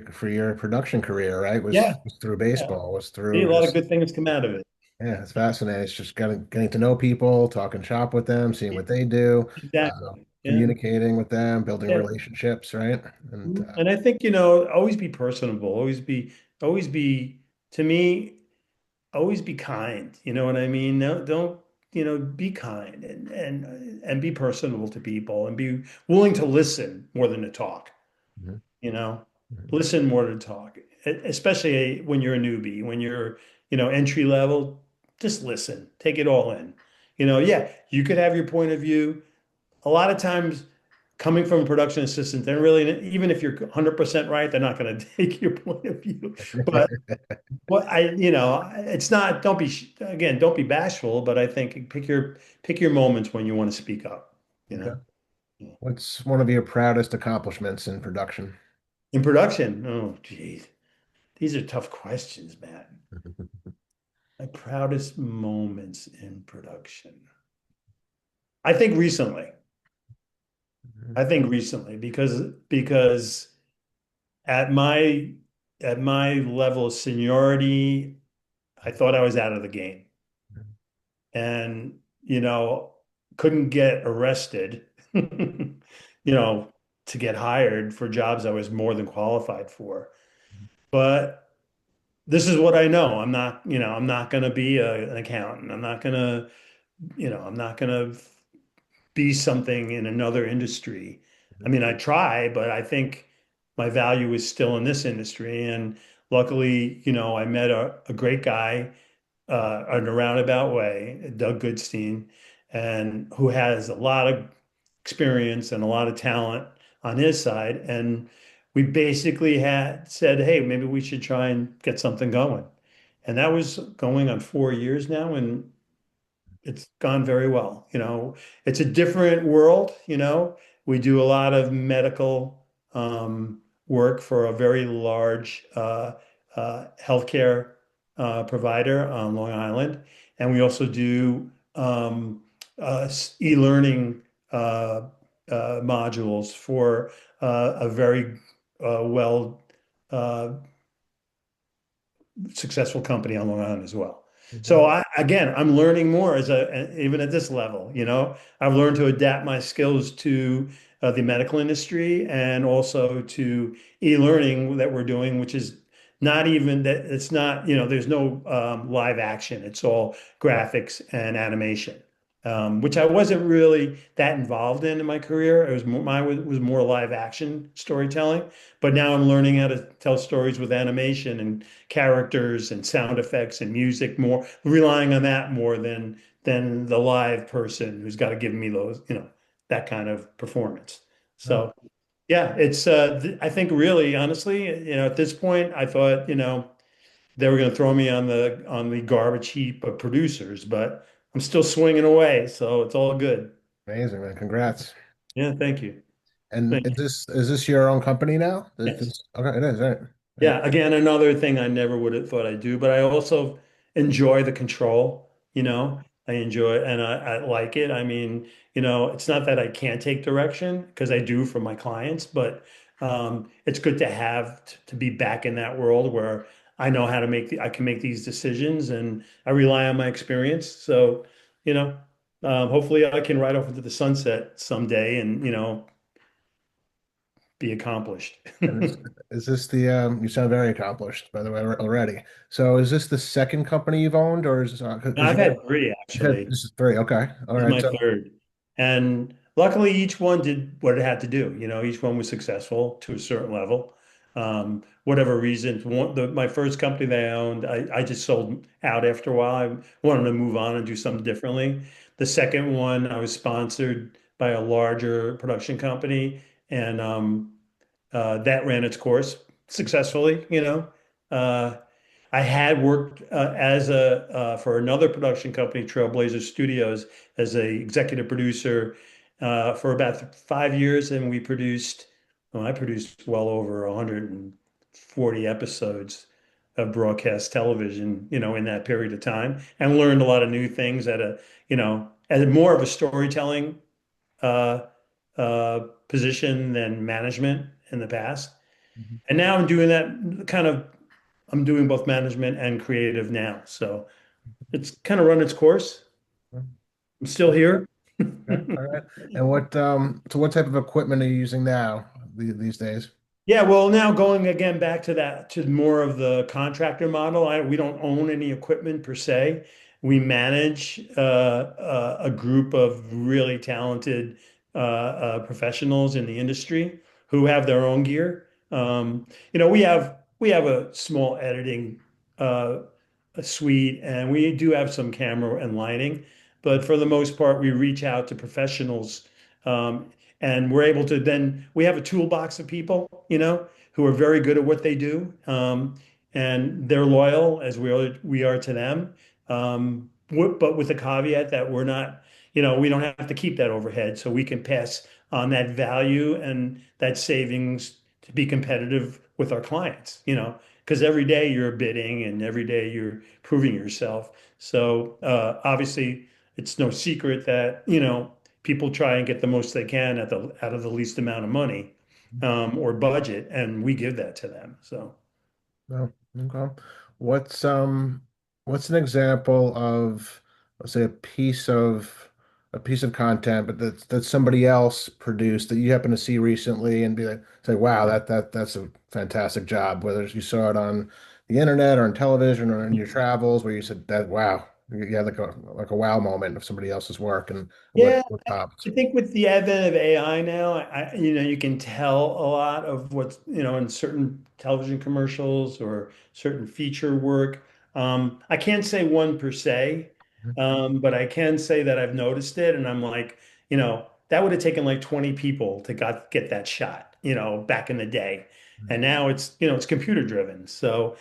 production career, right? yeah, Was through yeah. baseball, was See, a through lot of just good things come out of it. yeah, it's fascinating. It's just getting to know people, talking shop with them, seeing what they do, Exactly. Yeah. communicating with them, building Yeah. relationships, right? And And I think, always be personable, always be, to me, always be kind. You know what I mean? No, don't, be kind and be personable to people and be willing to listen more than to talk. Mhm, you know, mhm. Listen more than talk, especially when you're a newbie, when you're, entry level, just listen, take it all in. Yeah, you could have your point of view. A lot of times coming from a production assistant, they're really, even if you're 100% right, they're not going to take your point of view. But it's not, again, don't be bashful, but I think pick your moments when you want to speak up, you Okay. know. Yeah. What's one of your proudest accomplishments in production? In production, oh, geez. These are tough questions, Matt. My proudest moments in production. I think recently. Mhm, I think recently because at my at my level of seniority, I thought I was out of the game and couldn't get arrested, to get hired for jobs I was more than qualified for. But this is what I know. I'm not going to be an accountant. I'm not going to be something in another industry. I mhm, mean, I try, but I think my value is still in this industry. And luckily, I met a great guy in a roundabout way, Doug Goodstein, and who has a lot of experience and a lot of talent on his side. And we basically had said, hey, maybe we should try and get something going. And that was going on 4 years now, and it's gone very well. It's a different world. We do a lot of medical work for a very large healthcare provider on Long Island, and we also do e-learning modules for a very well uh, successful company on Long Island as well. mhm. So again, I'm learning more even at this level. I've learned to adapt my skills to the medical industry and also to e-learning that we're doing, which is not even that it's not, there's no live action. It's all graphics and animation. Which I wasn't really that involved in my career. It was more, mine was more live action storytelling, but now I'm learning how to tell stories with animation and characters and sound effects and music, more relying on that more than the live person who's got to give me those, that kind of performance. Oh, So yeah, it's I think really honestly, at this point I thought, they were going to throw me on the garbage heap of producers, but I'm still swinging away, so it's all good. amazing, man. Congrats. Yeah, thank you. And Thank you. is this your own company now? Yes. Okay, it is, right. Right. Yeah, again, another thing I never would have thought I'd do, but I also enjoy the control, I enjoy it and I like it. I mean, it's not that I can't take direction because I do for my clients, but it's good to have to be back in that world where I know how to I can make these decisions and I rely on my experience. So, you know, hopefully I can ride off into the sunset someday and, be accomplished. And is this the you sound very accomplished, by the way, already. So is this the second company you've owned, or is because I've had three you said actually. this is three? Okay, all This is right. my So third. And luckily, each one did what it had to do. Each one was successful to a certain level. Whatever reason, my first company that I owned, I just sold out after a while. I wanted to move on and do something differently. The second one, I was sponsored by a larger production company, and that ran its course successfully. Uh, I had worked as a for another production company, Trailblazer Studios, as a executive producer for about 5 years, and I produced well over 140 episodes of broadcast television, in that period of time, and learned a lot of new things at more of a storytelling uh, position than management in the past. And now I'm doing that I'm doing both management and creative now. So it's kind of run its course. I'm still here. okay, all right. And what type of equipment are you using now these days? Yeah, well, now going again back to that, to more of the contractor model, we don't own any equipment per se. We manage a group of really talented professionals in the industry who have their own gear. We have a small editing uh, a suite, and we do have some camera and lighting, but for the most part, we reach out to professionals. Um, and we're able to then we have a toolbox of people who are very good at what they do, and they're loyal as we are to them, but with the caveat that we're not, we don't have to keep that overhead, so we can pass on that value and that savings to be competitive with our clients, because every day you're bidding and every day you're proving yourself. So obviously it's no secret that people try and get the most they can out of the least amount of money, or budget, and we give that to them. So No, okay. What's um what's an example of, let's say, a piece of content, but that somebody else produced that you happen to see recently and be like, say, wow, that's a fantastic job, whether you saw it on the internet or on television or in your travels, where you said that, wow, you had like a wow moment of somebody else's work, and what yeah, what I popped. I think with the advent of AI now, you can tell a lot of what's, in certain television commercials or certain feature work. I can't say one per se, but I can say that I've noticed it, and I'm like, that would have taken like 20 people to get that shot, back in the day. And now it's computer driven. So,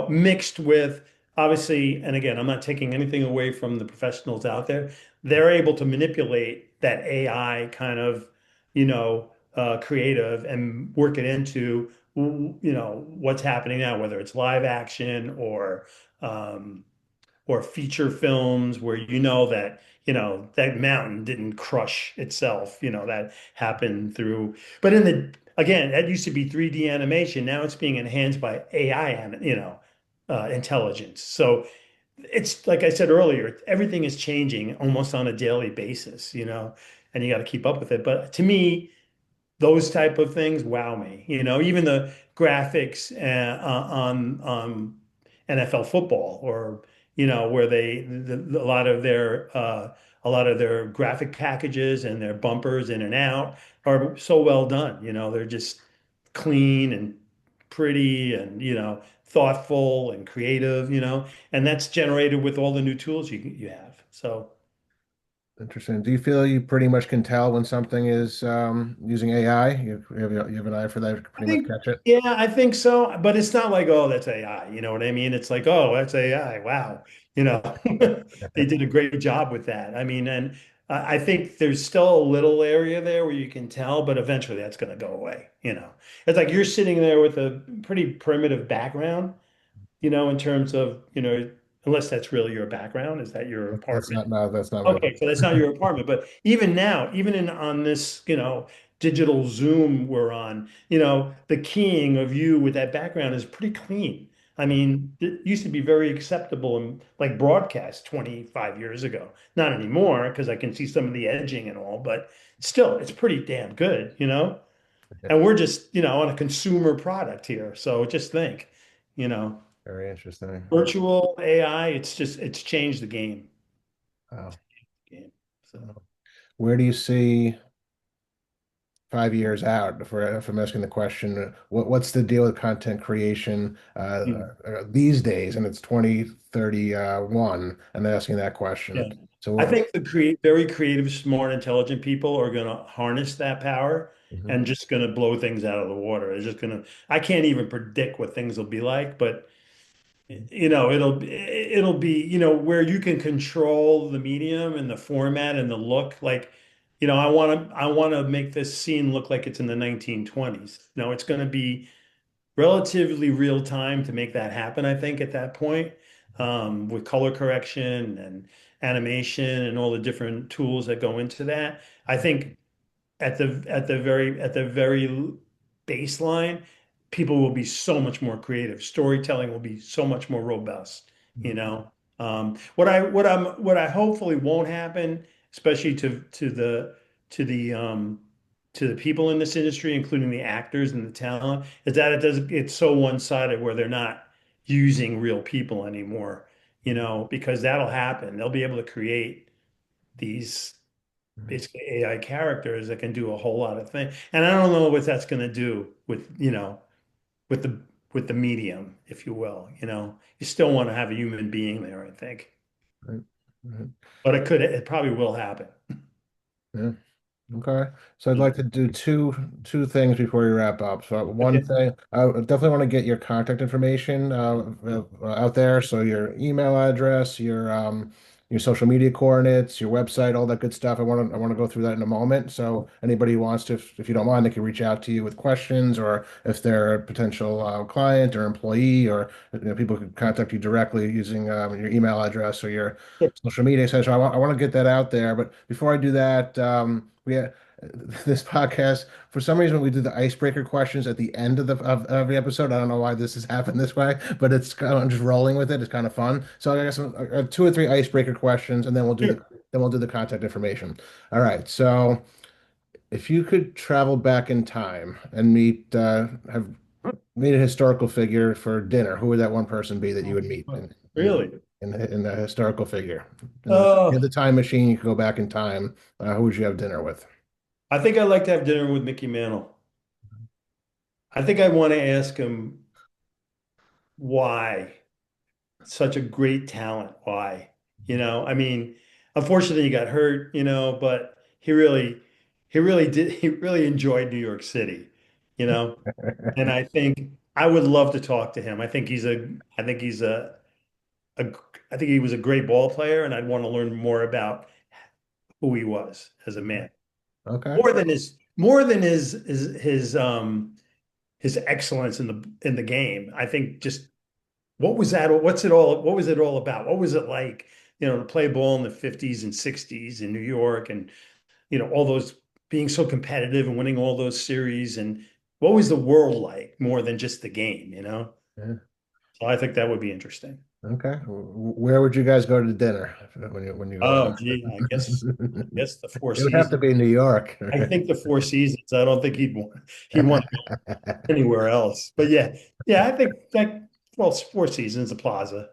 mixed with obviously, and again, I'm not taking anything away from the professionals out there. They're able to manipulate that AI kind of, creative, and work it into, what's happening now, whether it's live action um, or feature films where that mountain didn't crush itself, that happened through. But again, that used to be 3D animation. Now it's being enhanced by AI, intelligence. So it's like I said earlier, everything is changing almost on a daily basis, and you got to keep up with it. But to me, those type of things wow me. Even the graphics on NFL football, or where a lot of their graphic packages and their bumpers in and out are so well done. They're just clean and pretty and thoughtful and creative. And that's generated with all the new tools you have. So. Interesting. Do you feel you pretty much can tell when something is using AI? You have an eye for that, you can I pretty much think, catch it? yeah, I think so. But it's not like, oh, that's AI. You know what I mean? It's like, oh, that's AI. Wow. You know, they did a great job with that. I mean, and I think there's still a little area there where you can tell, but eventually that's going to go away. It's like you're sitting there with a pretty primitive background, in terms of, unless that's really your background, is that your That's apartment? not, no, that's not my Okay, so that's not your apartment. But even now, even on this, digital Zoom we're on, the keying of you with that background is pretty clean. I mean, it used to be very acceptable in like broadcast 25 years ago. Not anymore, because I can see some of the edging and all, but still, it's pretty damn good. And we're just, on a consumer product here. So just think, you know, Very interesting. virtual AI, it's changed the game. Wow. Game. So Where do you see 5 years out? If I'm asking the question, what's the deal with content creation mm, these days? And it's 2031, and they're asking that yeah. question. I So, think the very creative, smart, intelligent people are going to harness that power mhm, and just going to blow things out of the water. It's just going to, I can't even predict what things will be like, but it'll be, where you can control the medium and the format and the look. Like, I want to make this scene look like it's in the 1920s. No, it's going to be relatively real time to make that happen, I think, at that point, with color correction and animation and all the different tools that go into that. I think at the very baseline, people will be so much more creative. Storytelling will be so much more robust, you know. What I hopefully won't happen, especially to the people in this industry, including the actors and the talent, is that it's so one-sided where they're not using real people anymore, because that'll happen. They'll be able to create these basically AI characters that can do a whole lot of things. And I don't know what that's going to do with the with the medium, if you will. You still want to have a human being there, I think. right, right, But it probably will happen. yeah. Okay. So I'd like to do two things before we wrap up. So one Okay. thing, I definitely want to get your contact information out there. So your email address, your social media coordinates, your website, all that good stuff. I want to go through that in a moment. So anybody who wants to, if you don't mind, they can reach out to you with questions, or if they're a potential client or employee, or people can contact you directly using your email address or your social media, etc. I want to get that out there. But before I do that, we this podcast, for some reason, we do the icebreaker questions at the end of every episode. I don't know why this has happened this way, but I'm just rolling with it. It's kind of fun. So I guess two or three icebreaker questions, and then Sure. we'll do the contact information. All right. So if you could travel back in time and have meet a historical figure for dinner, who would that one person be that you would meet Really? in the historical figure? And then you have Oh, the time machine, you could go back in time. Who would you have dinner with? I think I'd like to have dinner with Mickey Mantle. I think I want to ask him why. Such a great talent. Why? I mean, unfortunately he got hurt, but he really enjoyed New York City, you know, and I think I would love to talk to him. I think a, I think he was a great ball player, and I'd want to learn more about who he was as a man, Okay. more than his excellence in the game. I think just what was it all about? What was it like, to play ball in the 50s and 60s in New York, and, all those being so competitive and winning all those series, and what was the world like more than just the game? Yeah. So I think that would be interesting. Okay. Where would you guys go to dinner when you go Oh, over? gee, I guess the Four It would have to Seasons. be New York. I think the Four Seasons. I don't think he'd want to go anywhere else. But yeah, yeah, I think that, well, Four Seasons, the Plaza.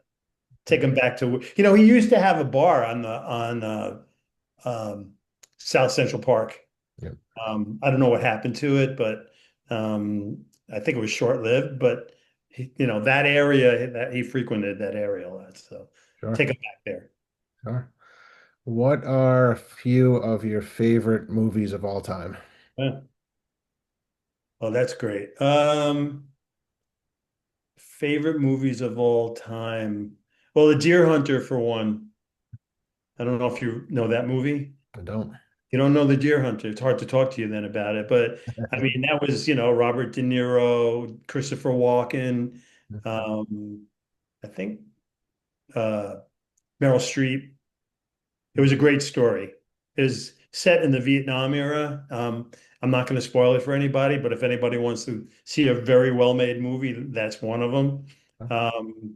Take him back to, he used to have a bar on um, South Central Park. Yeah, I don't know what happened to it, but I think it was short-lived. But that area that he frequented that area a lot. So sure, take him back there. sure. What are a few of your favorite movies of all time? Yeah. Oh, that's great. Favorite movies of all time. Well, The Deer Hunter for one. I don't know if you know that movie. I don't. You don't know The Deer Hunter. It's hard to talk to you then about it. But I mean, that was, Robert De Niro, Christopher Walken, um, I think uh, Meryl Streep. It was a great story. It was set in the Vietnam era. I'm not going to spoil it for anybody, but if anybody wants to see a very well-made movie, that's one of them. Um,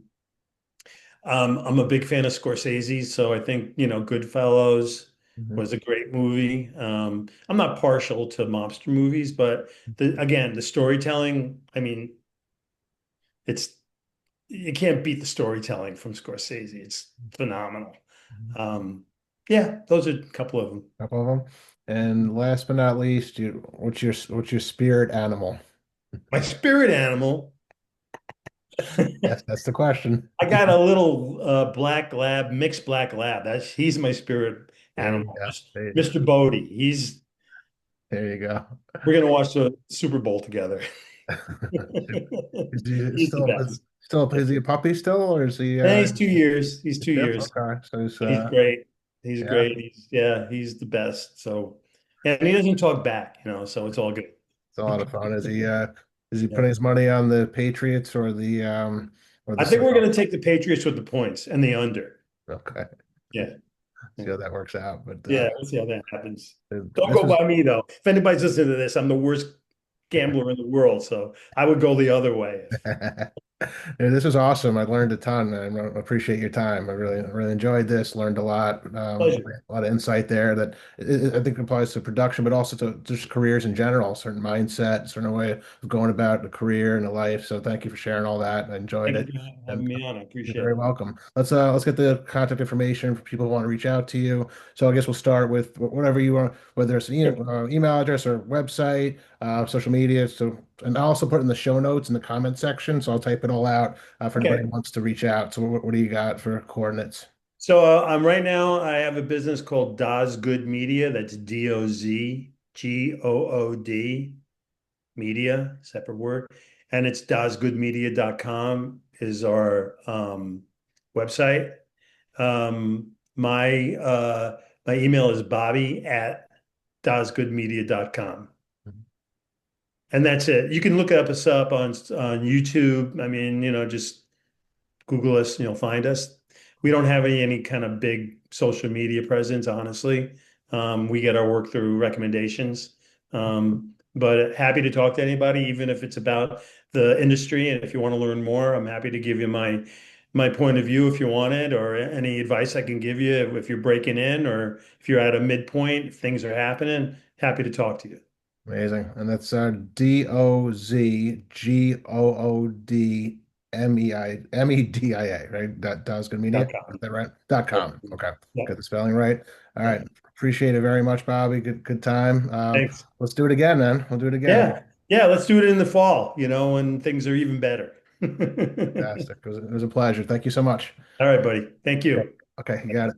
I'm a big fan of Scorsese, so I think, Goodfellas. Mhm. was a great movie. I'm not partial to mobster movies, but again, the storytelling, I mean, it's you can't beat the storytelling from Scorsese. It's phenomenal. Mhm. Um, yeah, those are a couple of them. Couple of them. And last but not least, what's your spirit animal? My spirit animal, Yes, that's the question. I got a little black lab, mixed black lab. He's my spirit There you animal, go. Mr. Bodie. There you go. We're gonna watch the Super Bowl together. Is he He's the best. is he a puppy still, or is he And he's 2 years. He's he's two still years. okay? So he's He's great. He's yeah, great. He's the best. So, and he doesn't talk back, so it's all good. it's a lot of fun. Is he Yeah. putting his money on the Patriots or the I think we're going to Seahawks? take the Patriots with the points and the under. Okay. Yeah. See how that works out. But Yeah. We'll see how that happens. Don't this go was by me though. If anybody's listening to this, I'm the worst gambler in the world. So I would go the other way. Yeah, this was awesome. I learned a ton. I appreciate your time. I really enjoyed this. Learned a lot. Pleasure. A lot of insight there that I think applies to production, but also to just careers in general. Certain mindset, certain way of going about a career and a life. So thank you for sharing all that. I enjoyed Thank you it, for and having me on. I you're appreciate very it. welcome. Let's get the contact information for people who want to reach out to you. So I guess we'll start with whatever you want, whether it's an Sure. email address or website, social media. So and I'll also put it in the show notes in the comment section. So I'll type it all out for anybody who Okay. wants to reach out. So what do you got for coordinates? So I'm right now. I have a business called Doz Good Media. That's DOZGOOD Media, separate word, and it's dozgoodmedia.com is our website. My email is Bobby at dozgoodmedia.com. And that's it. You can look us up on YouTube. I mean, just Google us and you'll find us. We don't have any kind of big social media presence, honestly. We get our work through recommendations. But happy to talk to anybody, even if it's about the industry. And if you want to learn more, I'm happy to give you my point of view if you want it, or any advice I can give you if you're breaking in, or if you're at a midpoint, if things are happening, happy to talk to you. Amazing. And that's DOZGOODMEDIA, right? That was good media. .com. Is that right? .com. Okay. Yeah. Got the spelling right. All Yeah. right. Appreciate it very much, Bobby. Good time. Thanks. Let's do it again, man. We'll do it again. Yeah. Yeah. Let's do it in the fall, when things are even better. Fantastic. It was a pleasure. Thank you so much. All right, buddy. Thank Yep. you. Okay, you got it.